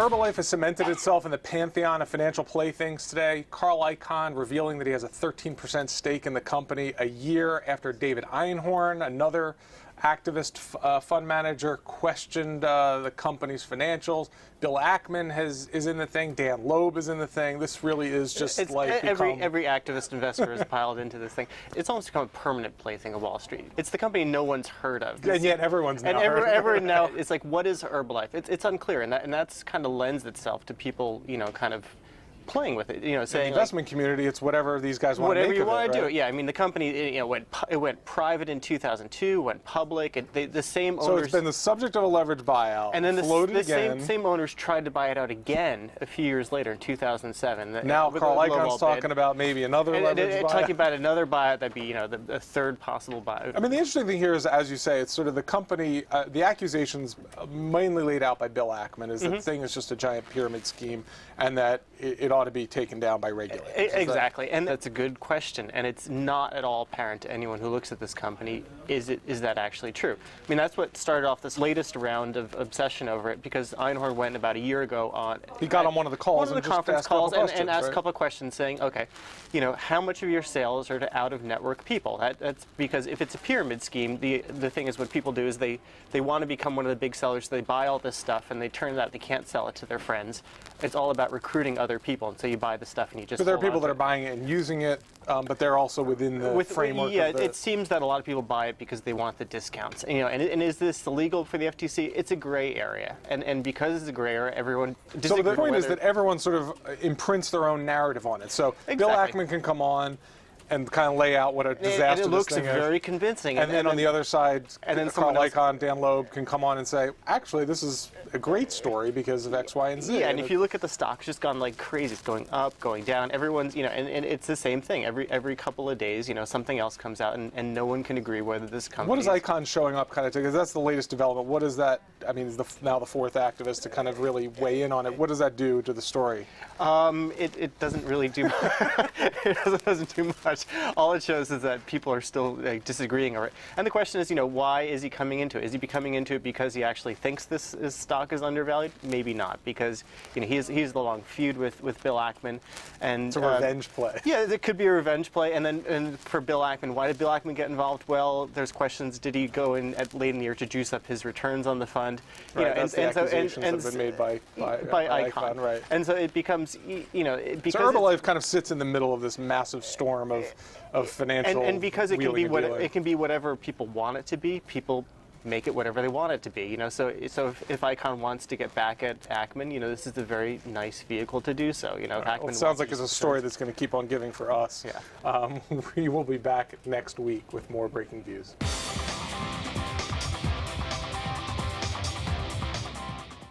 Herbalife has cemented itself in the pantheon of financial playthings today. Carl Icahn revealing that he has a 13% stake in the company a year after David Einhorn, another activist fund manager, questioned the company's financials. Bill Ackman is in the thing. Dan Loeb is in the thing. This really is just every activist investor is piled into this thing. It's almost become a permanent plaything of Wall Street. It's the company no one's heard of. And yet everyone's now heard of. Everyone now, it's like, what is Herbalife? It's unclear, and that's kind of lends itself to people, kind of playing with it, saying in the investment community, it's whatever these guys want to make of it. Whatever you want to right? do. Yeah, I mean, the company, it went private in 2002, went public. The same owners. So it's been the subject of a leveraged buyout. And then the same owners tried to buy it out again a few years later in 2007. Now Carl Icahn's talking about maybe another leveraged buyout. Talking about another buyout, that'd be the third possible buyout. I mean, the interesting thing here is, as you say, it's sort of the company. The accusations mainly laid out by Bill Ackman is that the thing is just a giant pyramid scheme, and that it ought to be taken down by regulators. Exactly, and that's a good question, and it's not at all apparent to anyone who looks at this company. Is that actually true? I mean, that's what started off this latest round of obsession over it, because Einhorn went about a year ago on. He got on one of the calls, one of the conference calls, and asked a couple of questions, saying, okay, how much of your sales are to out-of-network people? That's because if it's a pyramid scheme, the thing is, what people do is they want to become one of the big sellers. So they buy all this stuff, and they turn out they can't sell it to their friends. It's all about recruiting other people, and so you buy the stuff and you just. But there are people that are buying it and using it, but they're also within the framework. Yeah, of the... it seems that a lot of people buy it because they want the discounts. And is this illegal for the FTC? It's a gray area, and because it's a gray area, everyone. So the point is that everyone sort of imprints their own narrative on it. So exactly. Bill Ackman can come on and kind of lay out what a disaster and it looks this thing very is. convincing. And then on the other side, and then Carl Icahn, Dan Loeb can come on and say, actually, this is a great story because of X, Y, and Z. Yeah, and if you look at the stock, it's just gone like crazy. It's going up, going down. Everyone's, and it's the same thing. Every couple of days, something else comes out, and no one can agree whether this company. What is Icahn showing up kind of to? Because that's the latest development. What is that? I mean, is now the fourth activist to kind of really weigh in on it. What does that do to the story? It doesn't really do much. It doesn't do much. All it shows is that people are still disagreeing over it. And the question is, why is he coming into it? Is he coming into it because he actually thinks this stock is undervalued? Maybe not, because he's the long feud with Bill Ackman, and it's a revenge play. Yeah, it could be a revenge play. And for Bill Ackman, why did Bill Ackman get involved? Well, there's questions. Did he go in late in the year to juice up his returns on the fund? Right, that's the accusations that have been made by Icahn. Right. And so it becomes, because so Herbalife kind of sits in the middle of this massive storm of financial and because it can be whatever people want it to be, people make it whatever they want it to be. So if Icahn wants to get back at Ackman, this is a very nice vehicle to do so. Ackman it sounds like it's a story that's going to keep on giving for us. Yeah. We will be back next week with more Breaking Views.